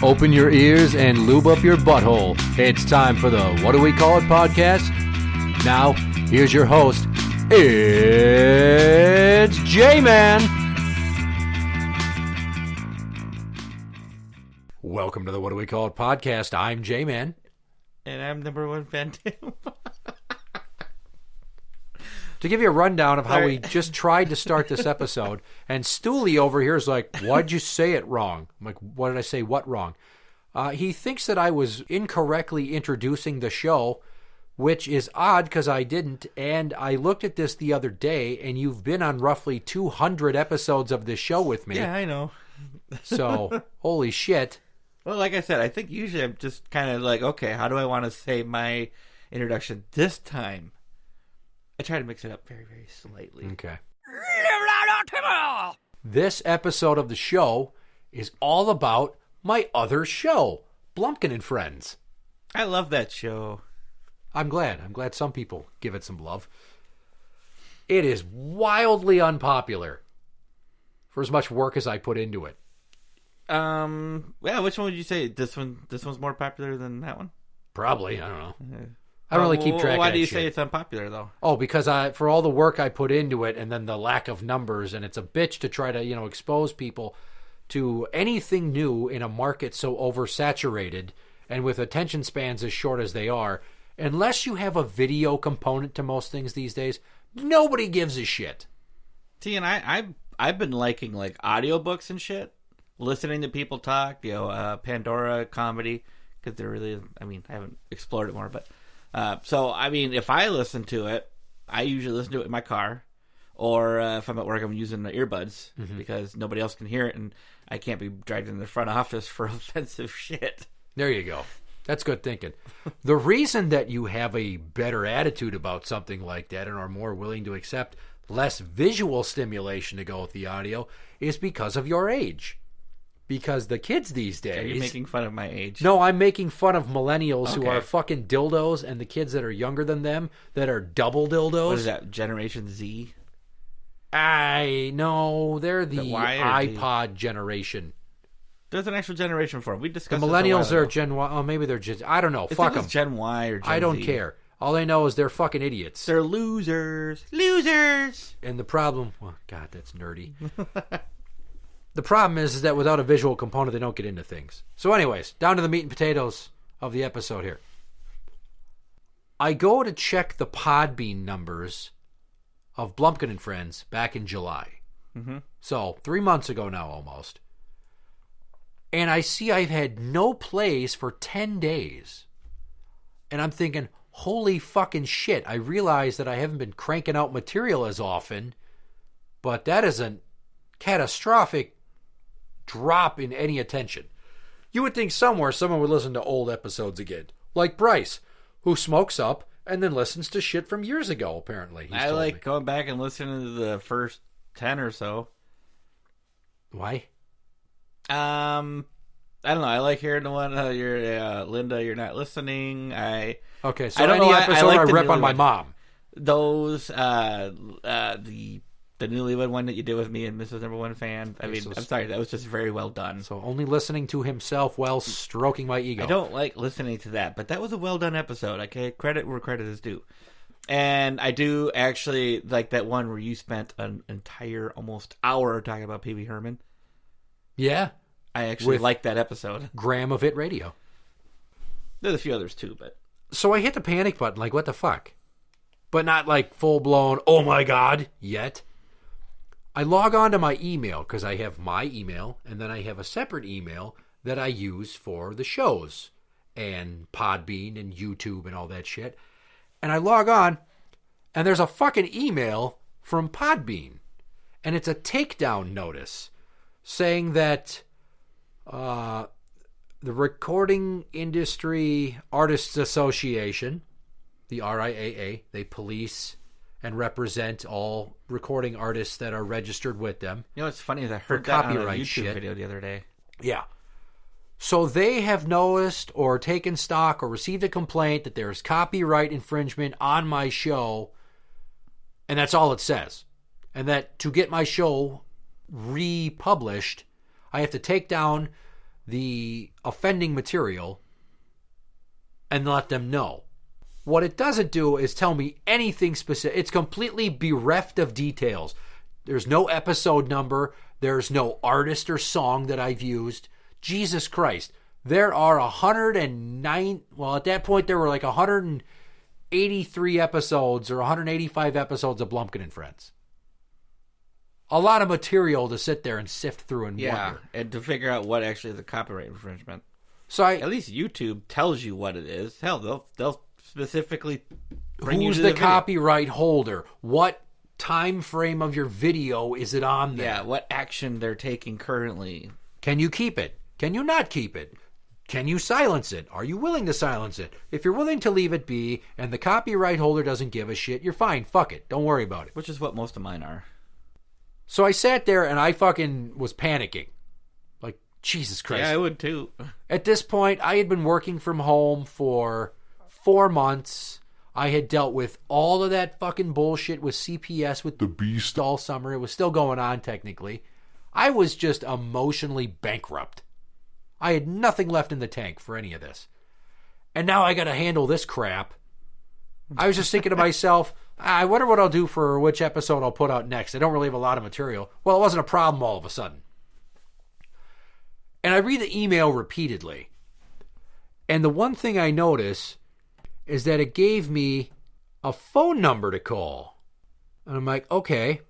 Open your ears and lube up your butthole. It's time for the What Do We Call It podcast. Now, here's your host. It's J-Man. Welcome to the What Do We Call It podcast. I'm J-Man. And I'm number one fan too. To give you a rundown of how we just tried to start this episode, and Stooley over here is like, why'd you say it wrong? I'm like, what did I say? What wrong? He thinks that I was incorrectly introducing the show, which is odd because I didn't. And I looked at this the other day, and you've been on roughly 200 episodes of this show with me. Yeah, I know. So, holy shit. Well, like I said, I think usually I'm just kind of like, okay, how do I want to say my introduction this time? I try to mix it up very, very slightly. Okay. This episode of the show is all about my other show, Blumpkin and Friends. I love that show. I'm glad. I'm glad some people give it some love. It is wildly unpopular for as much work as I put into it. Yeah, which one would you say? This one's more popular than that one? Probably. I don't know. I don't really keep track of that. Why do you say it's unpopular, though? Oh, because for all the work I put into it and then the lack of numbers, and it's a bitch to try to, expose people to anything new in a market so oversaturated and with attention spans as short as they are. Unless you have a video component to most things these days, nobody gives a shit. See, and I've been liking like audiobooks and shit, listening to people talk, Pandora comedy, because they're really, I haven't explored it more, but so, if I listen to it, I usually listen to it in my car, or if I'm at work, I'm using the earbuds because nobody else can hear it, and I can't be dragged in the front office for offensive shit. There you go. That's good thinking. The reason that you have a better attitude about something like that and are more willing to accept less visual stimulation to go with the audio is because of your age. Because the kids these days... Are you making fun of my age? No, I'm making fun of millennials who are fucking dildos and the kids that are younger than them that are double dildos. What is that, Generation Z? No, they're the iPod generation. There's an actual generation for them. We discussed the millennials are Gen Y. Oh, maybe they're Gen... I don't know. Fuck them. Gen Y or Gen Z. I don't care. All I know is they're fucking idiots. They're losers. Losers! And the problem... Oh, God, that's nerdy. The problem is that without a visual component, they don't get into things. So anyways, down to the meat and potatoes of the episode here. I go to check the Podbean numbers of Blumpkin and Friends back in July. Mm-hmm. So 3 months ago now almost. And I see I've had no plays for 10 days. And I'm thinking, holy fucking shit. I realize that I haven't been cranking out material as often, but that is a catastrophic drop in any attention. You would think somewhere someone would listen to old episodes again. Like Bryce, who smokes up and then listens to shit from years ago, apparently. I like going back and listening to the first 10 or so. Why? I don't know. I like hearing the one, you're Linda, you're not listening. Okay, so any episode I rep on my mom. Those, the newlywed one that you did with me and Mrs. Number One Fan. I'm sorry, that was just very well done. So only listening to himself while stroking my ego. I don't like listening to that, but that was a well done episode. Okay, credit where credit is due. And I do actually like that one where you spent an entire almost hour talking about Pee Wee Herman. Yeah. I actually like that episode. Graham of It Radio. There's a few others too, but... So I hit the panic button, like, what the fuck? But not like full-blown, oh my God, yet. I log on to my email, because I have my email, and then I have a separate email that I use for the shows, and Podbean, and YouTube, and all that shit. And I log on, and there's a fucking email from Podbean. And it's a takedown notice saying that the Recording Industry Artists Association, the RIAA, they police and represent all recording artists that are registered with them. You know what's funny is I heard that on a YouTube video the other day. Yeah. So they have noticed or taken stock or received a complaint that there's copyright infringement on my show, and that's all it says. And that to get my show republished, I have to take down the offending material and let them know. What it doesn't do is tell me anything specific. It's completely bereft of details. There's no episode number. There's no artist or song that I've used. Jesus Christ. There are 109, well, at that point there were like 183 episodes or 185 episodes of Blumpkin and Friends. A lot of material to sit there and sift through and wonder. And to figure out what actually is a copyright infringement. So at least YouTube tells you what it is. Hell, they'll specifically bring you who's to the video. copyright holder? What time frame of your video is it on there? Yeah, what action they're taking currently. Can you keep it? Can you not keep it? Can you silence it? Are you willing to silence it? If you're willing to leave it be and the copyright holder doesn't give a shit, you're fine. Fuck it. Don't worry about it. Which is what most of mine are. So I sat there and I fucking was panicking. Like, Jesus Christ. Yeah, I would too. At this point, I had been working from home for 4 months. I had dealt with all of that fucking bullshit with CPS, with the Beast all summer. It was still going on, technically. I was just emotionally bankrupt. I had nothing left in the tank for any of this. And now I got to handle this crap. I was just thinking to myself, I wonder what I'll do for which episode I'll put out next. I don't really have a lot of material. Well, it wasn't a problem all of a sudden. And I read the email repeatedly. And the one thing I notice is that it gave me a phone number to call. And I'm like, okay.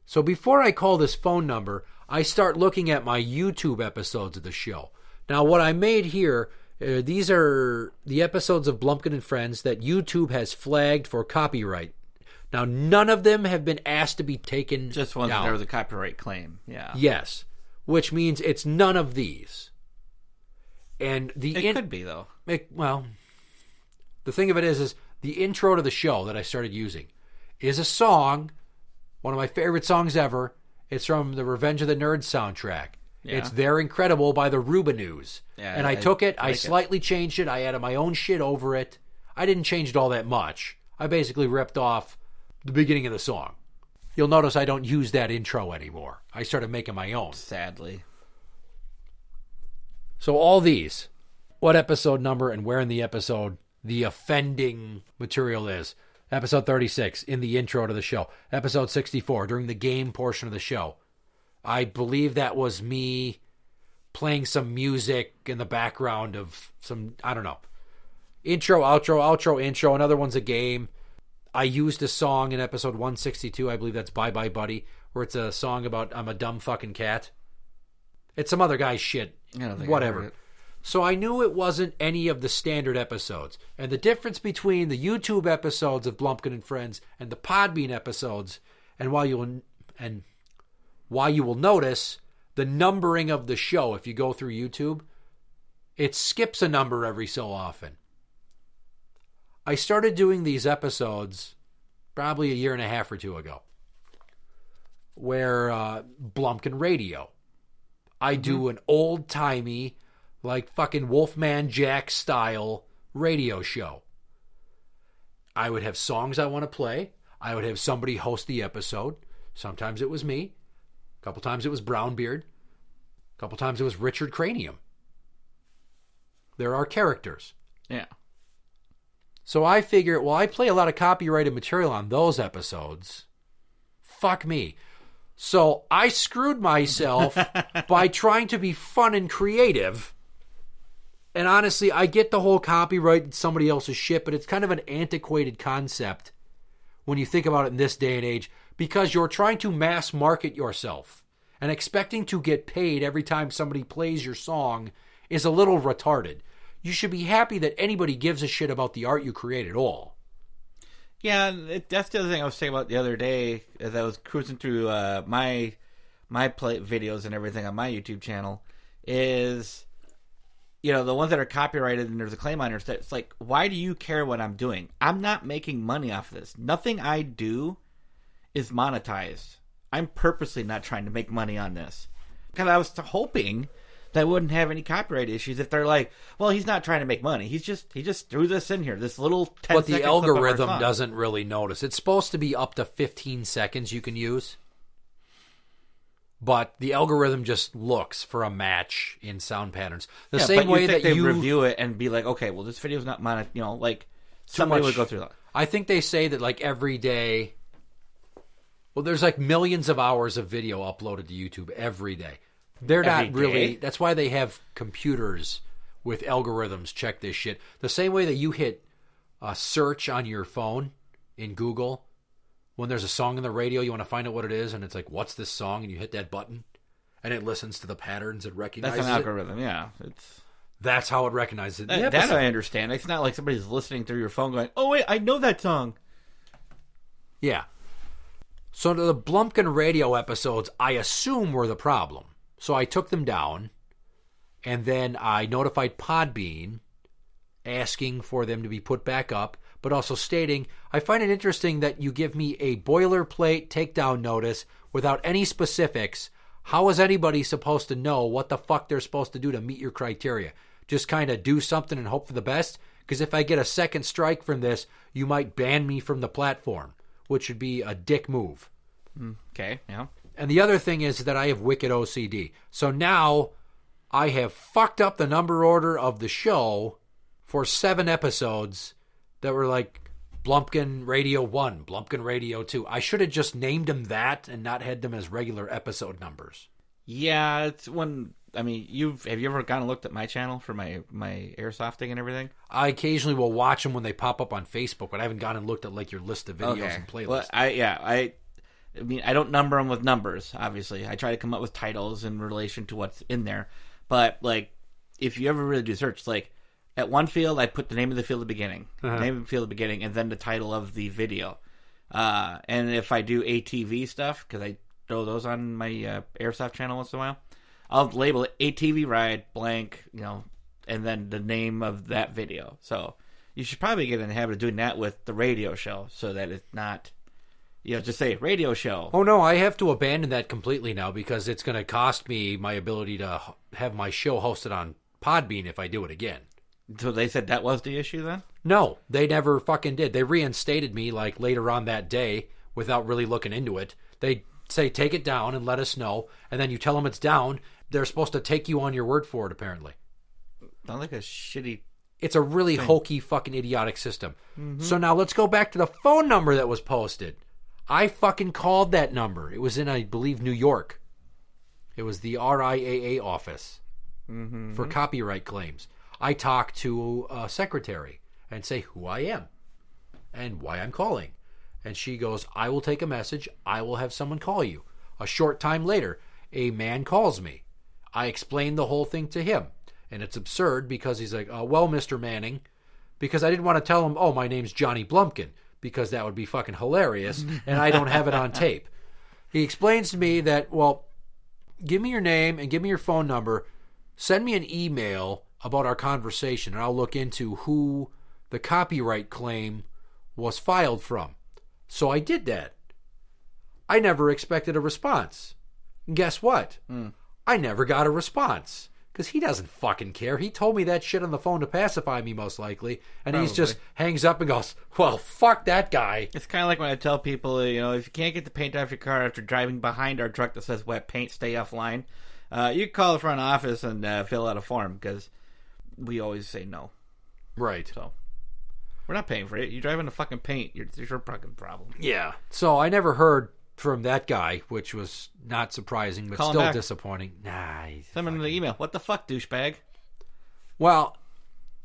So before I call this phone number, I start looking at my YouTube episodes of the show. Now, what I made here, these are the episodes of Blumpkin and Friends that YouTube has flagged for copyright. Now, none of them have been asked to be taken Just ones down. that there was a copyright claim. Yeah. Yes, which means it's none of these. And It could be, though. Well, the thing of it is the intro to the show that I started using is a song, one of my favorite songs ever. It's from the Revenge of the Nerds soundtrack. Yeah. It's They're Incredible by the Rubinoos. Yeah, and I took it, I like slightly changed it, I added my own shit over it. I didn't change it all that much. I basically ripped off the beginning of the song. You'll notice I don't use that intro anymore. I started making my own. Sadly. So all these, what episode number and where in the episode the offending material is. Episode 36, in the intro to the show. Episode 64, during the game portion of the show. I believe that was me playing some music in the background of some, I don't know. Intro, outro, intro. Another one's a game. I used a song in episode 162. I believe that's Bye Bye Buddy, where it's a song about I'm a dumb fucking cat. It's some other guy's shit. Whatever. So I knew it wasn't any of the standard episodes. And the difference between the YouTube episodes of Blumpkin and Friends and the Podbean episodes, and why you will notice the numbering of the show if you go through YouTube, it skips a number every so often. I started doing these episodes probably a year and a half or two ago, where Blumpkin Radio. I do an old-timey, like fucking Wolfman Jack style radio show. I would have songs I want to play. I would have somebody host the episode. Sometimes it was me. A couple times it was Brownbeard. A couple times it was Richard Cranium. There are characters. Yeah. So I figure, well, I play a lot of copyrighted material on those episodes. Fuck me. So I screwed myself by trying to be fun and creative. And honestly, I get the whole copyright somebody else's shit, but it's kind of an antiquated concept when you think about it in this day and age, because you're trying to mass market yourself and expecting to get paid every time somebody plays your song is a little retarded. You should be happy that anybody gives a shit about the art you create at all. Yeah, that's the other thing I was saying about the other day as I was cruising through my play videos and everything on my YouTube channel is, you know, the ones that are copyrighted and there's a claim on it. It's like, why do you care what I'm doing? I'm not making money off of this. Nothing I do is monetized. I'm purposely not trying to make money on this. Because I was hoping that I wouldn't have any copyright issues if they're like, well, he's not trying to make money. He just threw this in here, this little 10-second But the algorithm song. doesn't really notice. It's supposed to be up to 15 seconds you can use. but the algorithm just looks for a match in sound patterns. The Yeah, same but way think that they you review it and be like, okay, well, this video's not like somebody would go through that. I think they say that like every day. Well, there's like millions of hours of video uploaded to YouTube every day. They're Every not really. day? That's why they have computers with algorithms check this shit. The same way that you hit search on your phone in Google when there's a song on the radio, you want to find out what it is, and it's like, what's this song? And you hit that button, and it listens to the patterns it recognizes. That's an algorithm, yeah. That's how it recognizes it. That I understand. It's not like somebody's listening through your phone going, oh, wait, I know that song. Yeah. So the Blumpkin radio episodes, I assume, were the problem. So I took them down, and then I notified Podbean, asking for them to be put back up, but also stating, I find it interesting that you give me a boilerplate takedown notice without any specifics. How is anybody supposed to know what the fuck they're supposed to do to meet your criteria? Just kind of do something and hope for the best? Because if I get a second strike from this, you might ban me from the platform, which would be a dick move. Okay, yeah. And the other thing is that I have wicked OCD. So now I have fucked up the number order of the show for 7 episodes that were like Blumpkin Radio 1, Blumpkin Radio 2. I should have just named them that and not had them as regular episode numbers. Yeah, it's when... I mean, have you ever gone and looked at my channel for my airsofting and everything? I occasionally will watch them when they pop up on Facebook, but I haven't gone and looked at like your list of videos and playlists. Well, I mean, I don't number them with numbers, obviously. I try to come up with titles in relation to what's in there. But, like, if you ever really do search, like, at one field, I put the name of the field at the beginning, the name of the field at the beginning, and then the title of the video. And if I do ATV stuff, because I throw those on my Airsoft channel once in a while, I'll label it ATV ride blank, and then the name of that video. So you should probably get in the habit of doing that with the radio show so that it's not, just say radio show. Oh, no, I have to abandon that completely now because it's going to cost me my ability to have my show hosted on Podbean if I do it again. So they said that was the issue then? No, they never fucking did. They reinstated me like later on that day without really looking into it. They say take it down and let us know, and then you tell them it's down. They're supposed to take you on your word for it, apparently. Not like a shitty... It's a really hokey, fucking idiotic system. Mm-hmm. So now let's go back to the phone number that was posted. I fucking called that number. It was in, I believe, New York. It was the RIAA office for copyright claims. I talk to a secretary and say who I am and why I'm calling. And she goes, I will take a message. I will have someone call you. A short time later, a man calls me. I explained the whole thing to him. And it's absurd because he's like, well, Mr. Manning, because I didn't want to tell him, my name's Johnny Blumpkin, because that would be fucking hilarious, and I don't have it on tape. He explains to me that, give me your name and give me your phone number. Send me an email about our conversation, and I'll look into who the copyright claim was filed from. So I did that. I never expected a response. And guess what? I never got a response. Because he doesn't fucking care. He told me that shit on the phone to pacify me, most likely. And he's just hangs up and goes, well, fuck that guy. It's kind of like when I tell people, if you can't get the paint off your car after driving behind our truck that says wet paint, stay offline. You can call the front office and fill out a form because we always say no. Right. So we're not paying for it. You're driving the fucking paint. It's your fucking problem. Yeah. So I never heard from that guy, which was not surprising, but still disappointing. Nah. Send him an email. What the fuck, douchebag? Well,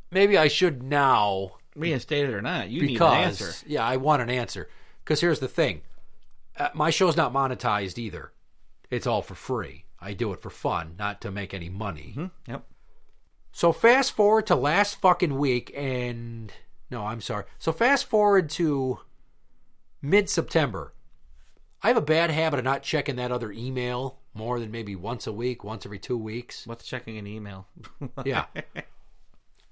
maybe I should now. Reinstate it or not. You need an answer. Yeah, I want an answer. Because here's the thing. My show's not monetized either. It's all for free. I do it for fun, not to make any money. Mm-hmm. Yep. So fast forward to last fucking week and... No, I'm sorry. So fast forward to mid-September. I have a bad habit of not checking that other email more than maybe once a week, once every 2 weeks. What's checking an email? Yeah.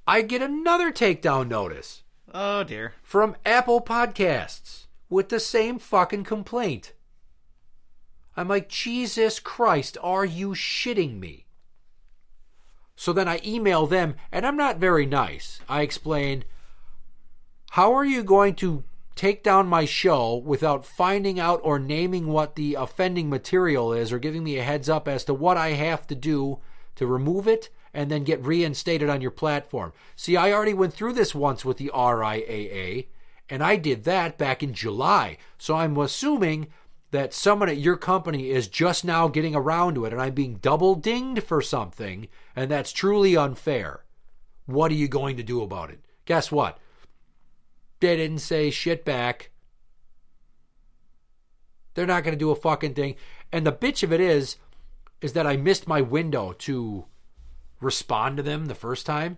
I get another takedown notice. Oh, dear. From Apple Podcasts with the same fucking complaint. I'm like, Jesus Christ, are you shitting me? So then I email them, and I'm not very nice. I explain, how are you going to take down my show without finding out or naming what the offending material is or giving me a heads up as to what I have to do to remove it and then get reinstated on your platform. See, I already went through this once with the RIAA, and I did that back in July. So I'm assuming that someone at your company is just now getting around to it, and I'm being double dinged for something, and that's truly unfair. What are you going to do about it? Guess what? They didn't say shit back. They're not going to do a fucking thing. And the bitch of it is that I missed my window to respond to them the first time.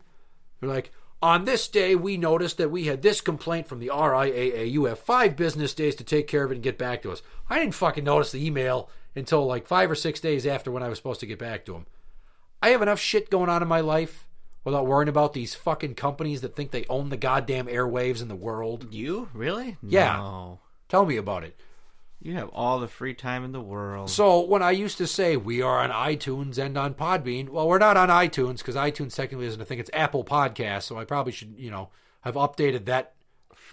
They're like, on this day, we noticed that we had this complaint from the RIAA. You have 5 business days to take care of it and get back to us. I didn't fucking notice the email until like 5 or 6 days after when I was supposed to get back to them. I have enough shit going on in my life without worrying about these fucking companies that think they own the goddamn airwaves in the world. You? Really? Yeah. No. Tell me about it. You have all the free time in the world. So when I used to say we are on iTunes and on Podbean, well, we're not on iTunes because iTunes technically isn't a thing. It's Apple Podcasts, so I probably should, have updated that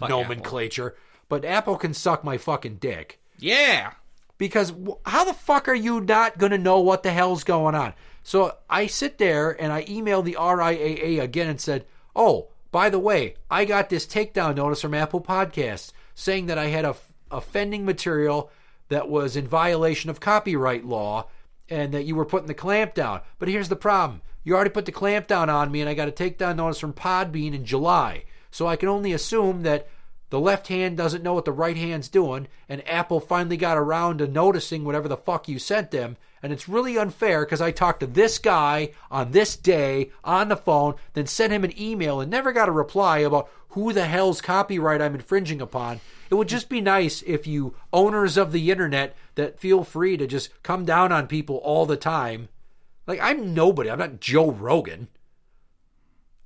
nomenclature. Apple. But Apple can suck my fucking dick. Yeah. Because how the fuck are you not going to know what the hell's going on? So I sit there and I emailed the RIAA again and said, oh, by the way, I got this takedown notice from Apple Podcasts saying that I had offending material that was in violation of copyright law and that you were putting the clamp down. But here's the problem. You already put the clamp down on me and I got a takedown notice from Podbean in July. So I can only assume that the left hand doesn't know what the right hand's doing, and Apple finally got around to noticing whatever the fuck you sent them, and it's really unfair because I talked to this guy on this day on the phone, then sent him an email and never got a reply about who the hell's copyright I'm infringing upon. It would just be nice if you owners of the internet that feel free to just come down on people all the time. Like, I'm nobody. I'm not Joe Rogan.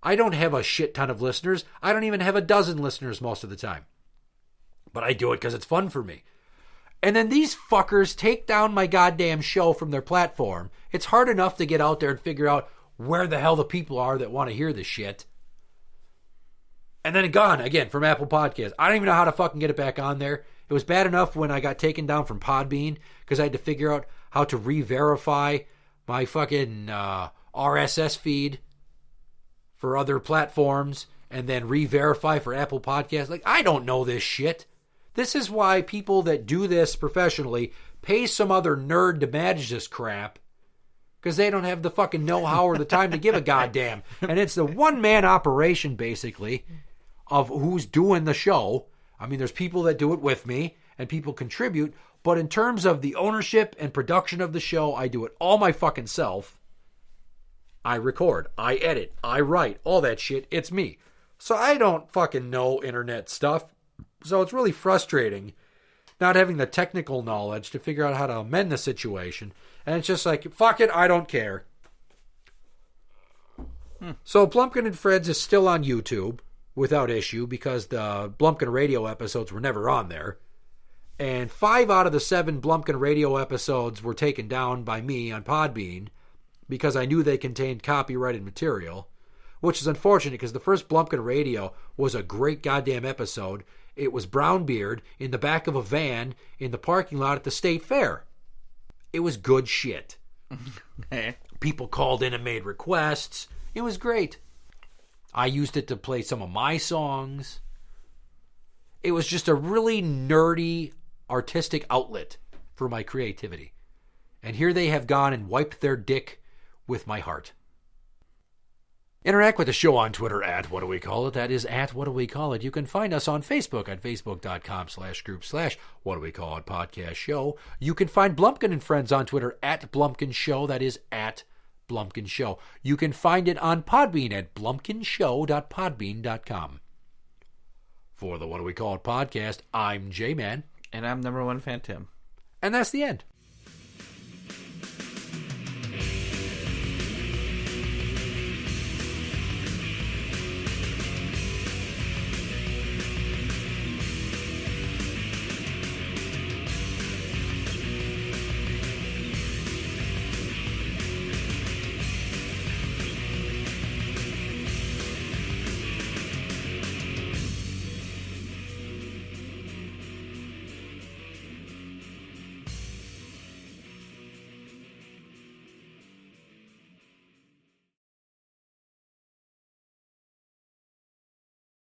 I don't have a shit ton of listeners. I don't even have a dozen listeners most of the time. But I do it because it's fun for me. And then these fuckers take down my goddamn show from their platform. It's hard enough to get out there and figure out where the hell the people are that want to hear this shit. And then gone again from Apple Podcasts. I don't even know how to fucking get it back on there. It was bad enough when I got taken down from Podbean because I had to figure out how to re-verify my fucking RSS feed for other platforms and then re-verify for Apple Podcasts. Like, I don't know this shit. This is why people that do this professionally pay some other nerd to manage this crap because they don't have the fucking know-how or the time to give a goddamn. And it's the one-man operation, basically, of who's doing the show. I mean, there's people that do it with me and people contribute, but in terms of the ownership and production of the show, I do it all my fucking self. I record, I edit, I write, all that shit. It's me. So I don't fucking know internet stuff. So it's really frustrating not having the technical knowledge to figure out how to amend the situation. And it's just like, fuck it, I don't care. So Blumpkin and Friends is still on YouTube without issue because the Blumpkin Radio episodes were never on there. And 5 out of the 7 Blumpkin Radio episodes were taken down by me on Podbean because I knew they contained copyrighted material, which is unfortunate because the first Blumpkin Radio was a great goddamn episode. It was Brownbeard in the back of a van in the parking lot at the State Fair. It was good shit. People called in and made requests. It was great. I used it to play some of my songs. It was just a really nerdy, artistic outlet for my creativity. And here they have gone and wiped their dick with my heart. Interact with the show on Twitter at What Do We Call It. That is at What Do We Call It. You can find us on Facebook at facebook.com/group/What Do We Call It Podcast Show. You can find Blumpkin and Friends on Twitter at Blumpkin Show. That is at Blumpkin Show. You can find it on Podbean at blumpkinshow.podbean.com. For the What Do We Call It podcast, I'm J-Man. And I'm number one fan Tim. And that's the end.